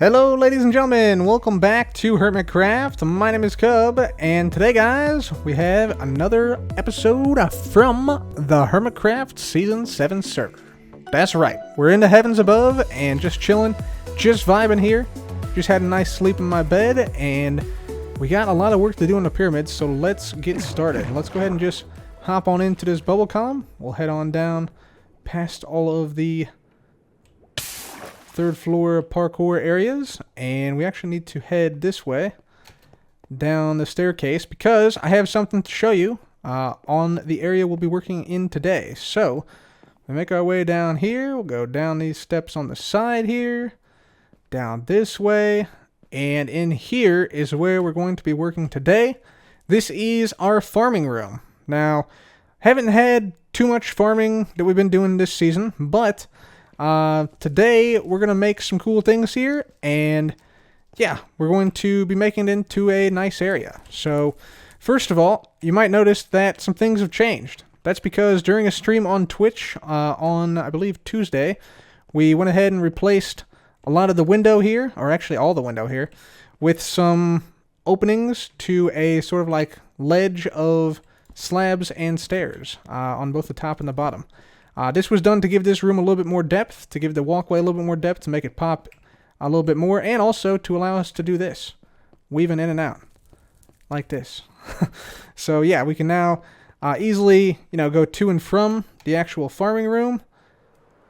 Hello ladies and gentlemen, welcome back to Hermitcraft. My name is Cub, and today guys, we have another episode from the Hermitcraft Season 7 server. That's right, we're in the heavens above and just chilling, just vibing here. Just had a nice sleep in my bed, and we got a lot of work to do in the pyramids, so let's get started. Let's go ahead and just hop on into this bubble column. We'll head on down past all of the third floor parkour areas, and we actually need to head this way down the staircase because I have something to show you on the area we'll be working in today. So we make our way down here. We'll go down these steps on the side here, down this way, and in here is where we're going to be working today. This is our farming room. Now, haven't had too much farming that we've been doing this season, but today we're going to make some cool things here, and yeah, we're going to be making it into a nice area. So first of all, you might notice that some things have changed. That's because during a stream on Twitch on, I believe, Tuesday, we went ahead and replaced a lot of the window here, or actually all the window here, with some openings to a sort of like ledge of slabs and stairs on both the top and the bottom. This was done to give this room a little bit more depth, to give the walkway a little bit more depth, to make it pop a little bit more, and also to allow us to do this, weaving in and out, like this. So yeah, we can now easily, go to and from the actual farming room,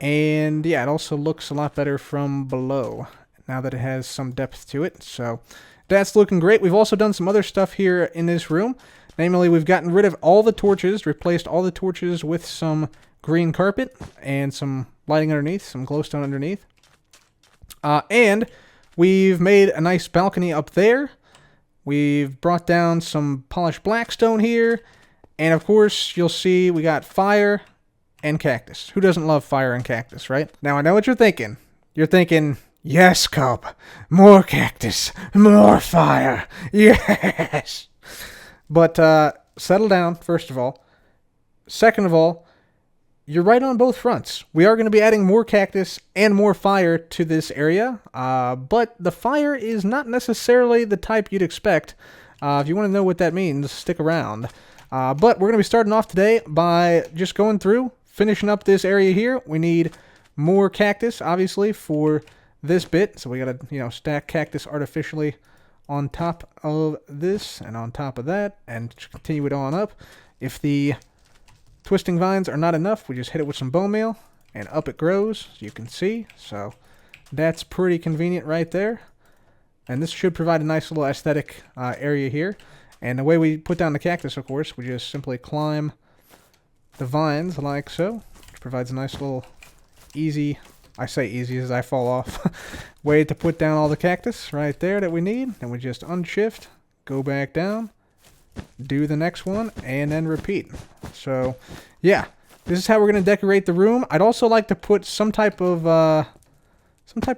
and yeah, it also looks a lot better from below, now that it has some depth to it, so that's looking great. We've also done some other stuff here in this room, namely we've gotten rid of all the torches, replaced all the torches with some green carpet and some lighting underneath, some glowstone underneath. And we've made a nice balcony up there. We've brought down some polished blackstone here. And of course, you'll see we got fire and cactus. Who doesn't love fire and cactus, right? Now, I know what you're thinking. You're thinking, yes, Cub, more cactus, more fire, yes. But settle down, first of all. Second of all, you're right on both fronts. We are going to be adding more cactus and more fire to this area, but the fire is not necessarily the type you'd expect. If you want to know what that means, stick around. But we're going to be starting off today by just going through, finishing up this area here. We need more cactus, obviously, for this bit, so we got to, stack cactus artificially on top of this and on top of that, and continue it on up. If the twisting vines are not enough, we just hit it with some bone meal, and up it grows, as you can see. So that's pretty convenient right there. And this should provide a nice little aesthetic area here. And the way we put down the cactus, of course, we just simply climb the vines like so, which provides a nice little easy, I say easy as I fall off, way to put down all the cactus right there that we need. And we just unshift, go back down, do the next one, and then repeat. So yeah, this is how we're going to decorate the room. I'd also like to put some type of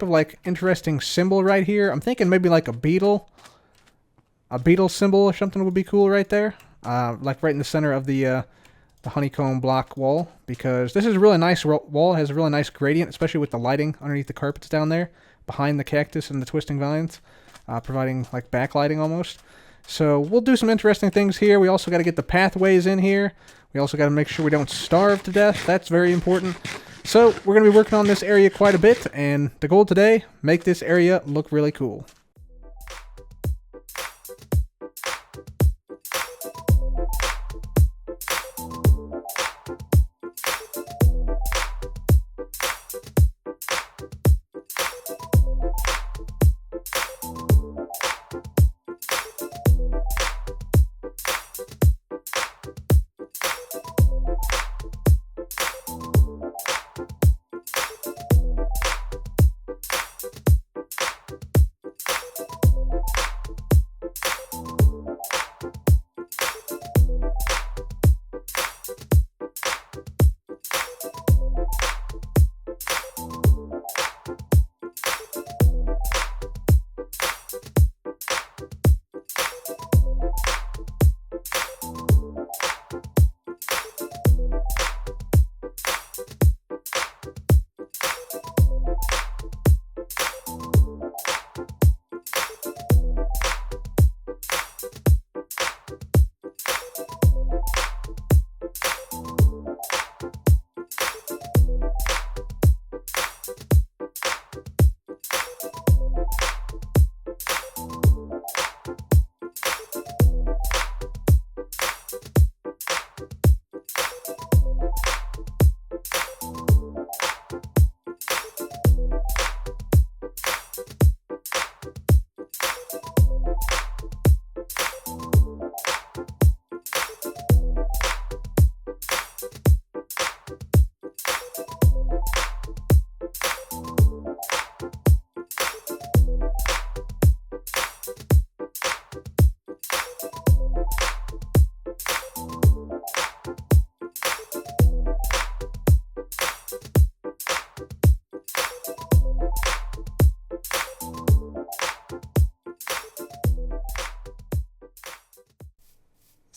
like interesting symbol right here. I'm thinking maybe like a beetle symbol or something would be cool right there, like right in the center of the honeycomb block wall, because this is a really nice wall. It has a really nice gradient, especially with the lighting underneath the carpets down there behind the cactus and the twisting vines, providing like backlighting almost. So we'll do some interesting things here. We also got to get the pathways in here. We also got to make sure we don't starve to death. That's very important. So we're going to be working on this area quite a bit, and the goal today, make this area look really cool.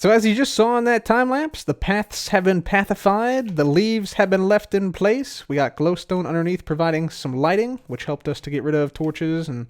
So as you just saw in that time lapse, the paths have been pathified, the leaves have been left in place. We got glowstone underneath providing some lighting, which helped us to get rid of torches and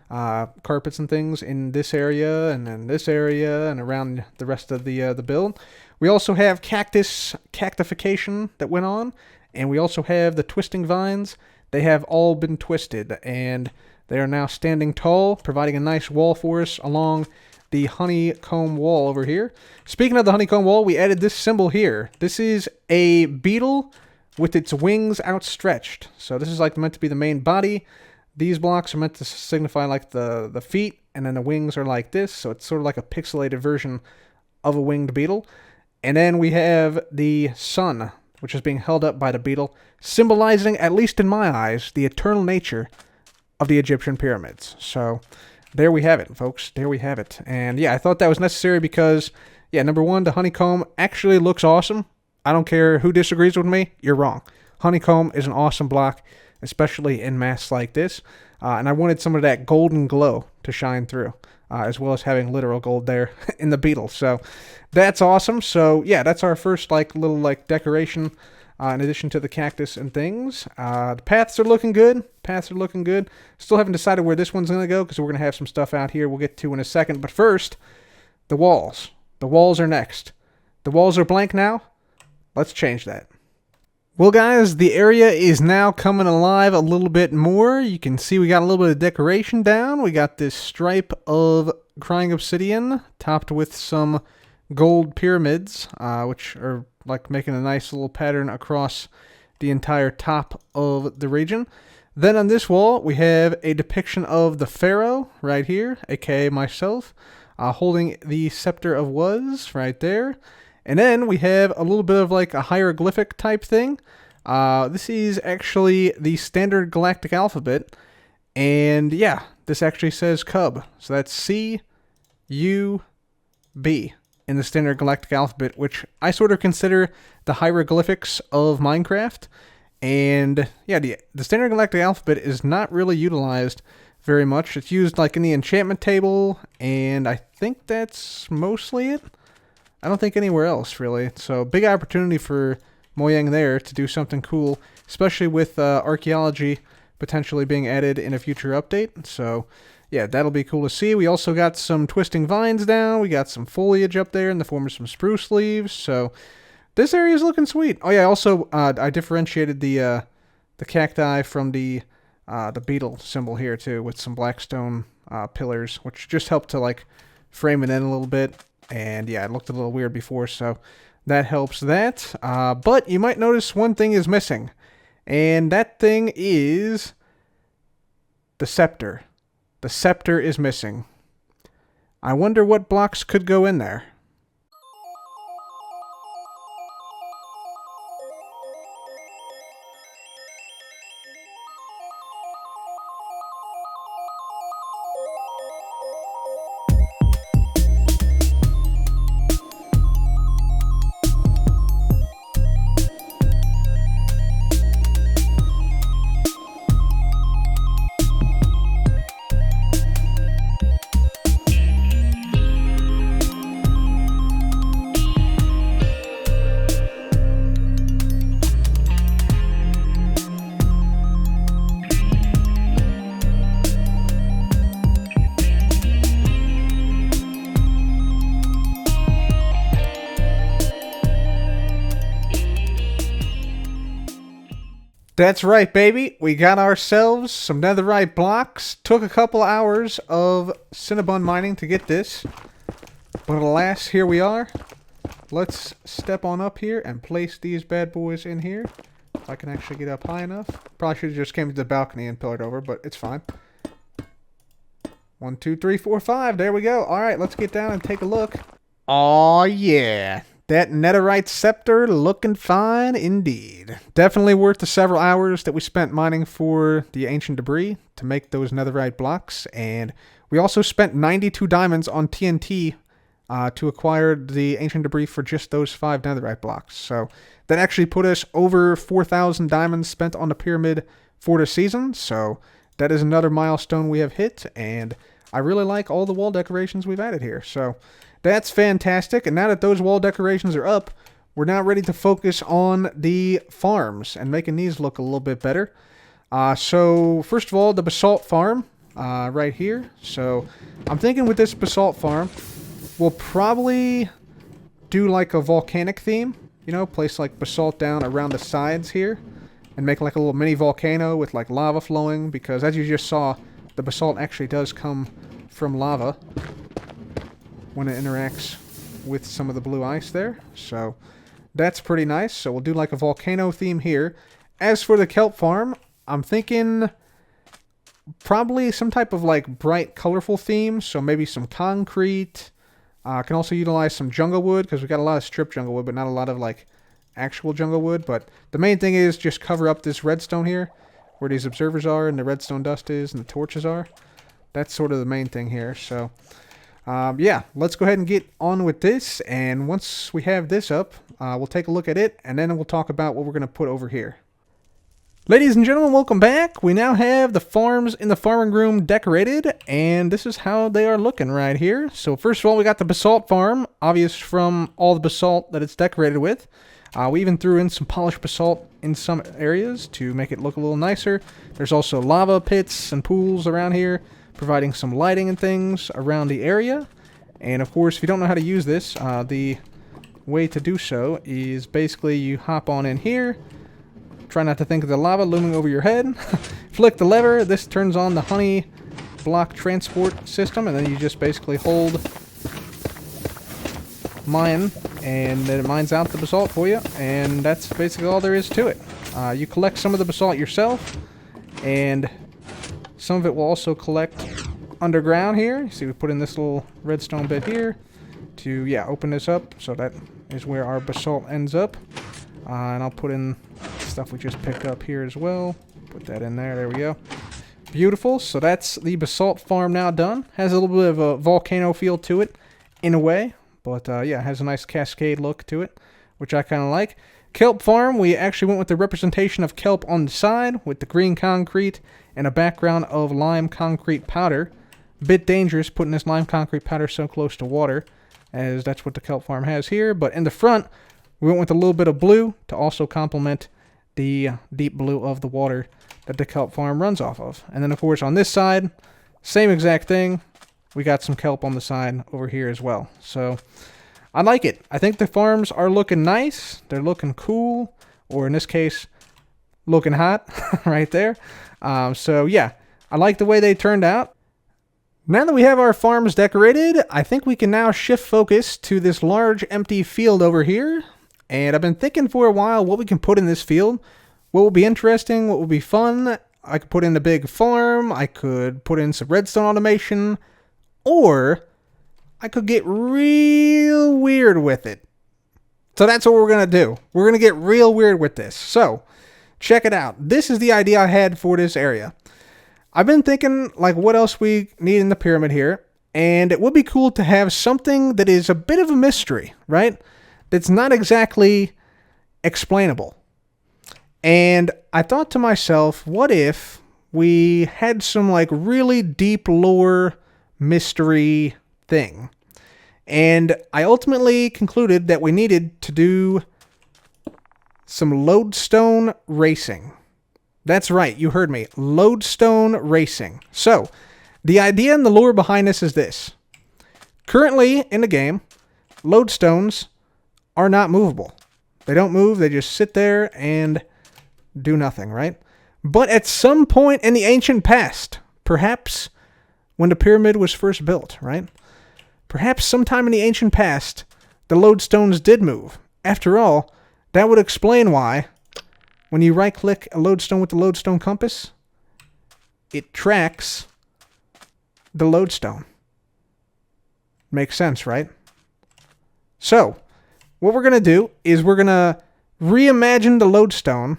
carpets and things in this area and in this area and around the rest of the build. We also have cactification that went on, and we also have the twisting vines. They have all been twisted, and they are now standing tall, providing a nice wall for us along the honeycomb wall over here. Speaking of the honeycomb wall, we added this symbol here. This is a beetle with its wings outstretched. So this is like meant to be the main body. These blocks are meant to signify like the feet, and then the wings are like this. So it's sort of like a pixelated version of a winged beetle. And then we have the sun, which is being held up by the beetle, symbolizing, at least in my eyes, the eternal nature of the Egyptian pyramids. So there we have it, folks. There we have it. And yeah, I thought that was necessary because, yeah, number one, the honeycomb actually looks awesome. I don't care who disagrees with me. You're wrong. Honeycomb is an awesome block, especially in masks like this. And I wanted some of that golden glow to shine through, as well as having literal gold there in the beetle. So that's awesome. So yeah, that's our first little decoration. In addition to the cactus and things. The paths are looking good. Still haven't decided where this one's going to go because we're going to have some stuff out here we'll get to in a second. But first, the walls. The walls are next. The walls are blank now. Let's change that. Well, guys, the area is now coming alive a little bit more. You can see we got a little bit of decoration down. We got this stripe of crying obsidian topped with some gold pyramids, which are like making a nice little pattern across the entire top of the region. Then on this wall, we have a depiction of the pharaoh right here, aka myself, holding the scepter of was right there. And then we have a little bit of like a hieroglyphic type thing. This is actually the standard galactic alphabet. And yeah, this actually says cub. So that's C-U-B in the standard galactic alphabet, which I sort of consider the hieroglyphics of Minecraft. And yeah, the standard galactic alphabet is not really utilized very much. It's used like in the enchantment table, and I think that's mostly it. I don't think anywhere else really. So big opportunity for Mojang there to do something cool, especially with archaeology potentially being added in a future update. So yeah, that'll be cool to see. We also got some twisting vines down. We got some foliage up there in the form of some spruce leaves. So this area is looking sweet. Oh yeah, also I differentiated the cacti from the beetle symbol here too, with some blackstone pillars, which just helped to like frame it in a little bit. And yeah, it looked a little weird before, so that helps that. But you might notice one thing is missing, and that thing is the scepter. The scepter is missing. I wonder what blocks could go in there. That's right, baby. We got ourselves some netherite blocks. Took a couple hours of Cinnabon mining to get this. But alas, here we are. Let's step on up here and place these bad boys in here. If I can actually get up high enough. Probably should have just came to the balcony and pillared over, but it's fine. 1, 2, 3, 4, 5. There we go. Alright, let's get down and take a look. Aw, yeah. That netherite scepter looking fine indeed. Definitely worth the several hours that we spent mining for the ancient debris to make those netherite blocks. And we also spent 92 diamonds on TNT to acquire the ancient debris for just those 5 netherite blocks. So that actually put us over 4,000 diamonds spent on the pyramid for the season. So that is another milestone we have hit. And I really like all the wall decorations we've added here. So that's fantastic. And now that those wall decorations are up, we're now ready to focus on the farms and making these look a little bit better. So first of all, the basalt farm right here. So I'm thinking with this basalt farm, we'll probably do like a volcanic theme. You know, place like basalt down around the sides here and make like a little mini volcano with like lava flowing, because as you just saw, the basalt actually does come from lava when it interacts with some of the blue ice there. So that's pretty nice. So we'll do like a volcano theme here. As for the kelp farm, I'm thinking probably some type of like bright colorful theme. So maybe some concrete. Can also utilize some jungle wood, because we got a lot of strip jungle wood, but not a lot of like actual jungle wood. But the main thing is just cover up this redstone here, where these observers are and the redstone dust is and the torches are. That's sort of the main thing here. So yeah, let's go ahead and get on with this. And once we have this up, we'll take a look at it, and then we'll talk about what we're going to put over here. Ladies and gentlemen, welcome back. We now have the farms in the farming room decorated, and this is how they are looking right here. So first of all, we got the basalt farm, obvious from all the basalt that it's decorated with. We even threw in some polished basalt in some areas to make it look a little nicer. There's also lava pits and pools around here, providing some lighting and things around the area. And of course, if you don't know how to use this, the way to do so is basically you hop on in here. Try not to think of the lava looming over your head. Flick the lever. This turns on the honey block transport system, and then you just basically hold mine, and then it mines out the basalt for you, and that's basically all there is to it. You collect some of the basalt yourself, and some of it will also collect underground here. You see, we put in this little redstone bit here to, yeah, open this up. So that is where our basalt ends up. And I'll put in stuff we just picked up here as well. Put that in there. There we go. Beautiful. So that's the basalt farm now done. Has a little bit of a volcano feel to it in a way. But yeah, it has a nice cascade look to it, which I kind of like. Kelp farm, we actually went with the representation of kelp on the side with the green concrete and a background of lime concrete powder. A bit dangerous putting this lime concrete powder so close to water, as that's what the kelp farm has here. But in the front, we went with a little bit of blue to also complement the deep blue of the water that the kelp farm runs off of. And then, of course, on this side, same exact thing. We got some kelp on the side over here as well. So I like it. I think the farms are looking nice. They're looking cool, or in this case, looking hot right there. So yeah, I like the way they turned out. Now that we have our farms decorated, I think we can now shift focus to this large empty field over here. And I've been thinking for a while what we can put in this field. What will be interesting, what will be fun. I could put in a big farm. I could put in some redstone automation. Or I could get real weird with it. So that's what we're going to do. We're going to get real weird with this. So check it out. This is the idea I had for this area. I've been thinking, like, what else we need in the pyramid here. And it would be cool to have something that is a bit of a mystery, right? That's not exactly explainable. And I thought to myself, what if we had some, like, really deep lore mystery thing? And I ultimately concluded that we needed to do some lodestone racing. That's right, you heard me. Lodestone racing. So, the idea and the lore behind this is this. Currently, in the game, lodestones are not movable. They don't move, they just sit there and do nothing, right? But at some point in the ancient past, perhaps when the pyramid was first built, right? Perhaps sometime in the ancient past, the lodestones did move. After all, that would explain why, when you right-click a lodestone with the lodestone compass, it tracks the lodestone. Makes sense, right? So, what we're going to do is we're going to reimagine the lodestone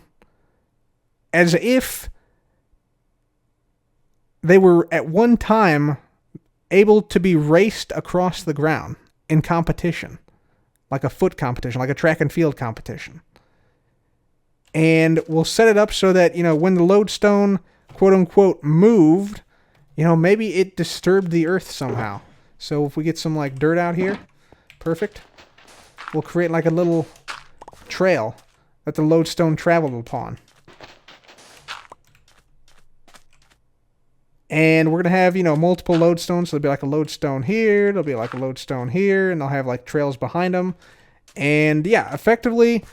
as if they were at one time able to be raced across the ground in competition. Like a foot competition, like a track and field competition. And we'll set it up so that, you know, when the lodestone, quote unquote, moved, You know, maybe it disturbed the earth somehow. So if we get some like dirt out here, perfect. We'll create like a little trail that the lodestone traveled upon. And we're going to have, you know, multiple lodestones. So there'll be like a lodestone here. There'll be like a lodestone here. And they'll have like trails behind them. And yeah, effectively,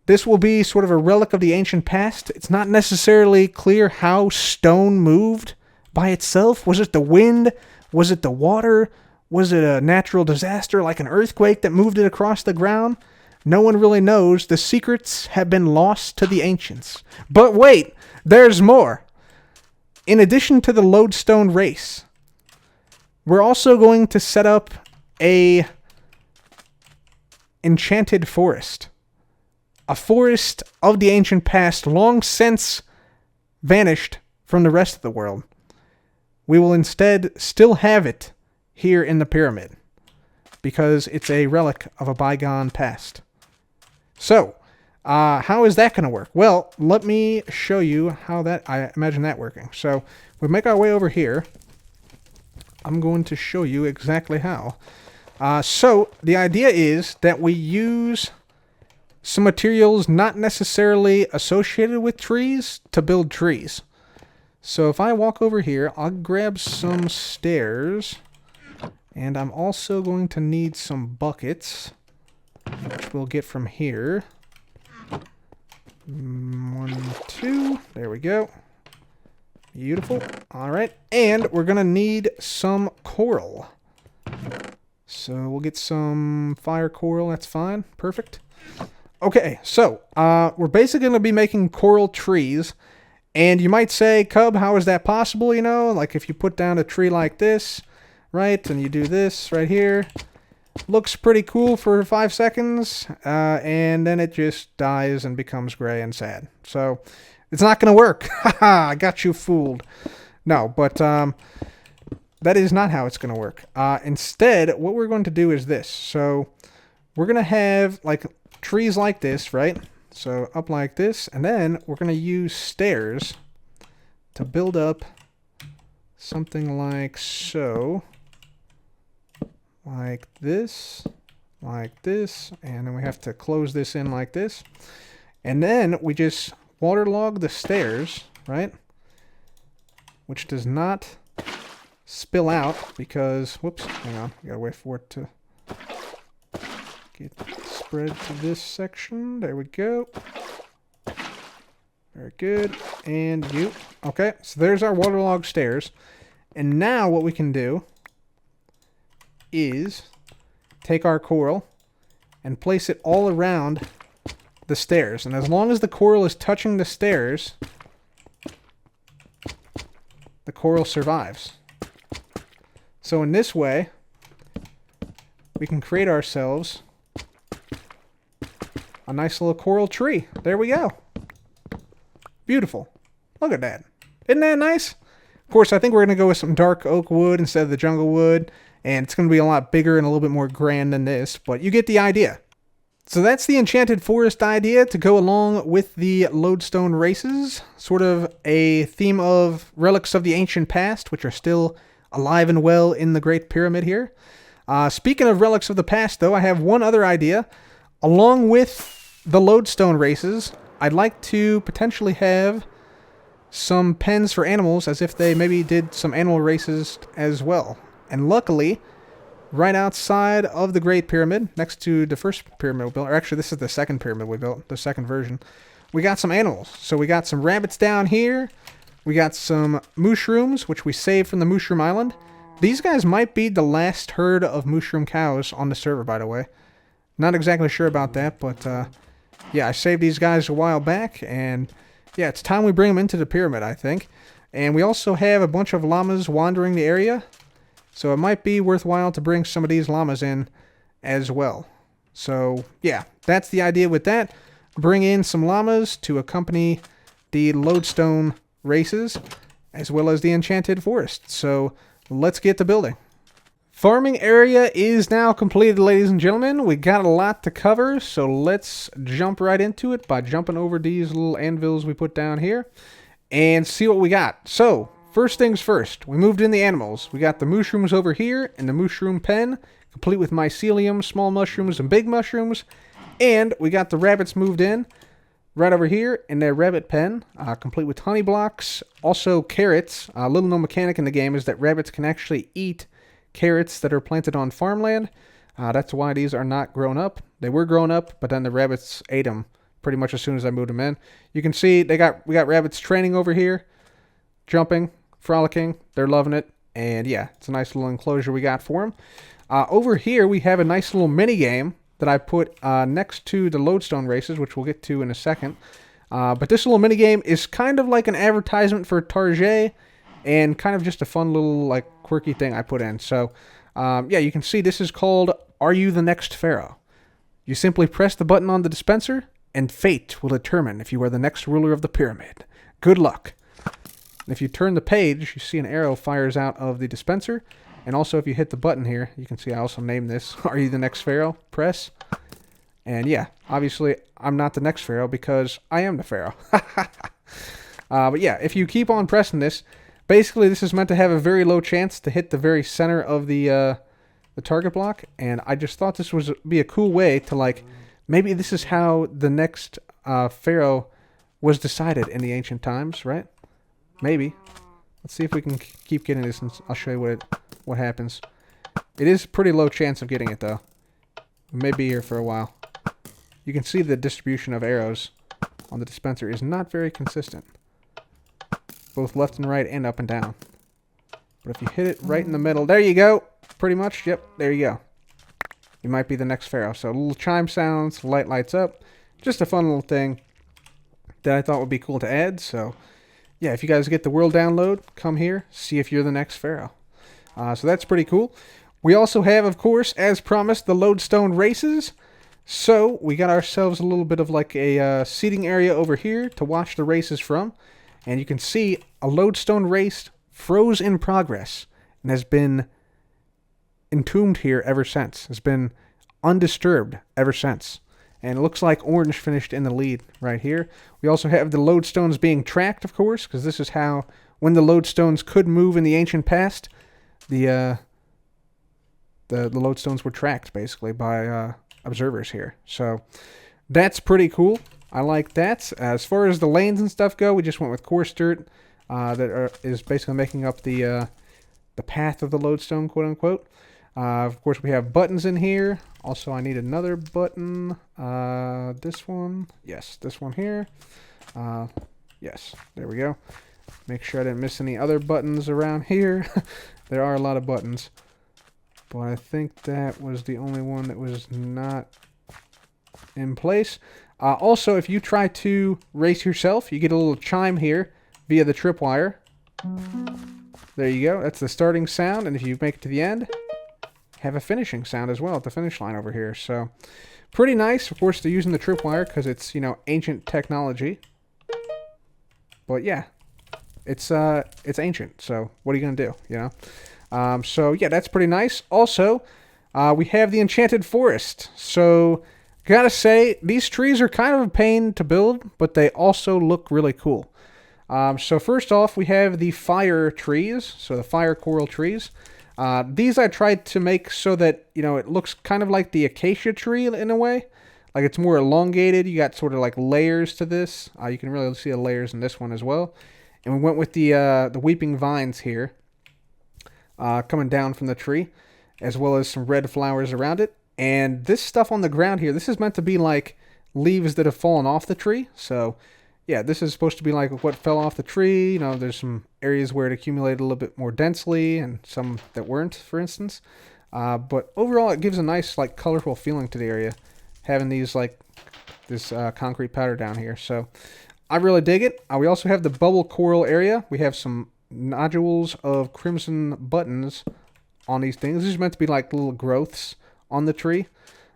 this will be sort of a relic of the ancient past. It's not necessarily clear how stone moved by itself. Was it the wind? Was it the water? Was it a natural disaster like an earthquake that moved it across the ground? No one really knows. The secrets have been lost to the ancients. But wait, there's more. In addition to the lodestone race, we're also going to set up a enchanted forest. A forest of the ancient past, long since vanished from the rest of the world. We will instead still have it here in the pyramid, because it's a relic of a bygone past. So, how is that going to work? Well, let me show you how I imagine that working. So, we make our way over here. I'm going to show you exactly how. So, the idea is that we use some materials not necessarily associated with trees to build trees. So, if I walk over here, I'll grab some stairs. And I'm also going to need some buckets, which we'll get from here. 1, 2. There we go. Beautiful. All right. And we're going to need some coral. So we'll get some fire coral. That's fine. Perfect. Okay. So we're basically going to be making coral trees. And you might say, Cub, how is that possible? You know, like if you put down a tree like this, right, and you do this right here. Looks pretty cool for 5 seconds, and then it just dies and becomes gray and sad. So, it's not going to work. Haha, I got you fooled. No, but that is not how it's going to work. Instead, what we're going to do is this. So, we're going to have, like, trees like this, right? So, up like this, and then we're going to use stairs to build up something like so. Like this, and then we have to close this in like this. And then we just waterlog the stairs, right? Which does not spill out because, whoops, hang on, you gotta wait for it to get spread to this section. There we go. Very good. And you. Okay, so there's our waterlogged stairs. And now what we can do is take our coral and place it all around the stairs. And as long as the coral is touching the stairs, the coral survives. So in this way, we can create ourselves a nice little coral tree. There we go. Beautiful. Look at that. Isn't that nice? Of course, I think we're going to go with some dark oak wood instead of the jungle wood. And it's going to be a lot bigger and a little bit more grand than this, but you get the idea. So that's the enchanted forest idea to go along with the lodestone races. Sort of a theme of relics of the ancient past, which are still alive and well in the Great Pyramid here. Speaking of relics of the past, though, I have one other idea. Along with the lodestone races, I'd like to potentially have some pens for animals, as if they maybe did some animal races as well. And luckily, right outside of the Great Pyramid, next to the first pyramid we built, or actually this is the second pyramid we built, the second version, we got some animals. So we got some rabbits down here. We got some mushrooms, which we saved from the Mushroom Island. These guys might be the last herd of mushroom cows on the server, by the way. Not exactly sure about that, but yeah, I saved these guys a while back, and yeah, it's time we bring them into the pyramid, I think. And we also have a bunch of llamas wandering the area. So it might be worthwhile to bring some of these llamas in as well. So yeah, that's the idea with that. Bring in some llamas to accompany the lodestone races, as well as the enchanted forest. So let's get to building. Farming area is now completed, ladies and gentlemen. We got a lot to cover, so let's jump right into it by jumping over these little anvils we put down here and see what we got. So first things first, we moved in the animals. We got the mushrooms over here in the mushroom pen, complete with mycelium, small mushrooms, and big mushrooms. And we got the rabbits moved in right over here in their rabbit pen, complete with honey blocks. Also carrots. A little known mechanic in the game is that rabbits can actually eat carrots that are planted on farmland. That's why these are not grown up. They were grown up, but then the rabbits ate them pretty much as soon as I moved them in. You can see we got rabbits training over here, jumping, frolicking. They're loving it. And yeah, it's a nice little enclosure we got for them. Over here, we have a nice little mini game that I put next to the Lodestone races, which we'll get to in a second. But this little mini game is kind of like an advertisement for Target, and kind of just a fun little like quirky thing I put in. So yeah, you can see this is called Are You the Next Pharaoh? You simply press the button on the dispenser, and fate will determine if you are the next ruler of the pyramid. Good luck. If you turn the page, you see an arrow fires out of the dispenser. And also, if you hit the button here, you can see I also named this, Are You the Next Pharaoh? Press. And yeah, obviously, I'm not the next Pharaoh because I am the Pharaoh. But yeah, if you keep on pressing this, basically this is meant to have a very low chance to hit the very center of the target block. And I just thought this would be a cool way to, like, maybe this is how the next Pharaoh was decided in the ancient times, right? Maybe. Let's see if we can keep getting this, and I'll show you what happens. It is pretty low chance of getting it, though. We may be here for a while. You can see the distribution of arrows on the dispenser is not very consistent. Both left and right and up and down. But if you hit it right in the middle, there you go! Pretty much, yep, there you go. You might be the next Pharaoh. So little chime sounds, light lights up. Just a fun little thing that I thought would be cool to add, so yeah, if you guys get the world download, come here, see if you're the next Pharaoh. So that's pretty cool. We also have, of course, as promised, the Lodestone races. So we got ourselves a little bit of like a seating area over here to watch the races from. And you can see a Lodestone race froze in progress and has been entombed here ever since. Has been undisturbed ever since. And it looks like orange finished in the lead right here. We also have the Lodestones being tracked, of course, because this is how, when the Lodestones could move in the ancient past, the Lodestones were tracked, basically, by observers here. So that's pretty cool. I like that. As far as the lanes and stuff go, we just went with coarse dirt is basically making up the path of the Lodestone, quote-unquote. Of course, we have buttons in here. Also, I need another button. This one. Yes, this one here. Yes, there we go. Make sure I didn't miss any other buttons around here. There are a lot of buttons. But I think that was the only one that was not in place. Also, if you try to race yourself, you get a little chime here via the tripwire. There you go. That's the starting sound. And if you make it to the end, have a finishing sound as well at the finish line over here. So pretty nice. Of course, they're using the tripwire because it's, you know, ancient technology. But yeah, it's ancient. So what are you going to do, you know? So yeah, that's pretty nice. Also, we have the enchanted forest. So gotta say, these trees are kind of a pain to build, but they also look really cool. So first off, we have the fire trees. So the fire coral trees. These I tried to make so that, you know, it looks kind of like the acacia tree in a way. Like it's more elongated. You got sort of like layers to this. You can really see the layers in this one as well. And we went with the weeping vines here, coming down from the tree, as well as some red flowers around it. And this stuff on the ground here, this is meant to be like leaves that have fallen off the tree. So yeah, this is supposed to be like what fell off the tree. You know, there's some areas where it accumulated a little bit more densely and some that weren't, for instance. But overall, it gives a nice, like, colorful feeling to the area, having these, like, this concrete powder down here. So I really dig it. We also have the bubble coral area. We have some nodules of crimson buttons on these things. These are meant to be like little growths on the tree.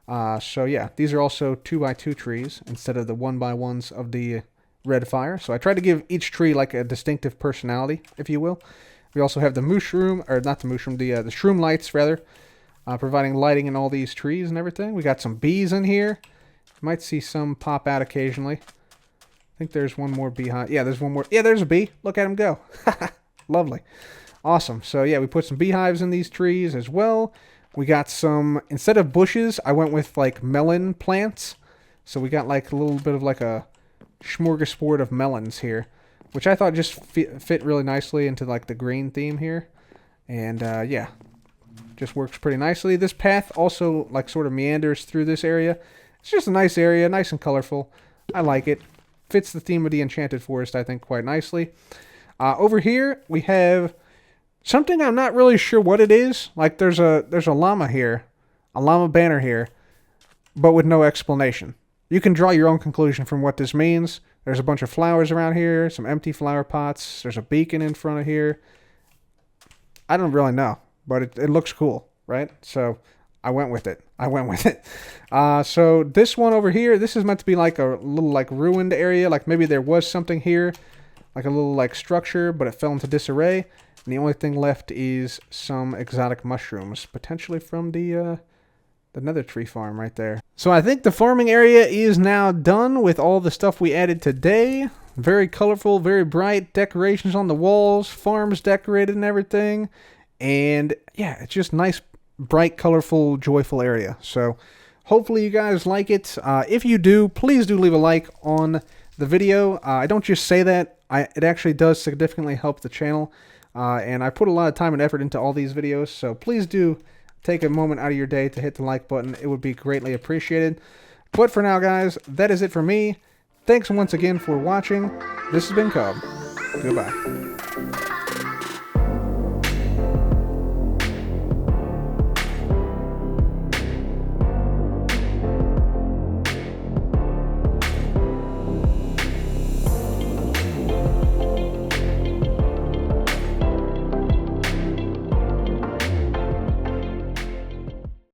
So yeah, these are also 2x2 trees instead of the 1x1s of the red fire. So I tried to give each tree like a distinctive personality, if you will. We also have the mushroom, or not the mushroom, the shroom lights rather, providing lighting in all these trees and everything. We got some bees in here. You might see some pop out occasionally. I think there's one more beehive. Yeah, there's one more. Yeah, there's a bee. Look at him go. Lovely. Awesome. So yeah, we put some beehives in these trees as well. We got some, instead of bushes, I went with like melon plants. So we got like a little bit of like a smorgasbord of melons here, which I thought just fit really nicely into like the green theme here. And yeah, just works pretty nicely. This path also like sort of meanders through this area. It's just a nice area, nice and colorful. I like it. Fits the theme of the Enchanted Forest, I think, quite nicely. Over here, we have something I'm not really sure what it is. Like there's a llama here, a llama banner here, but with no explanation. You can draw your own conclusion from what this means. There's a bunch of flowers around here, some empty flower pots. There's a beacon in front of here. I don't really know, but it looks cool, right? So I went with it. So this one over here, this is meant to be like a little like ruined area. Like maybe there was something here, like a little like structure, but it fell into disarray. And the only thing left is some exotic mushrooms, potentially from the Nether tree farm right there. So I think the farming area is now done with all the stuff we added today. Very colorful, very bright, decorations on the walls, farms decorated and everything. And yeah, it's just nice, bright, colorful, joyful area. So hopefully you guys like it. If you do, please do leave a like on the video. I don't just say that. It actually does significantly help the channel. And I put a lot of time and effort into all these videos. So please do take a moment out of your day to hit the like button. It would be greatly appreciated. But for now, guys, that is it for me. Thanks once again for watching. This has been Cub. Goodbye.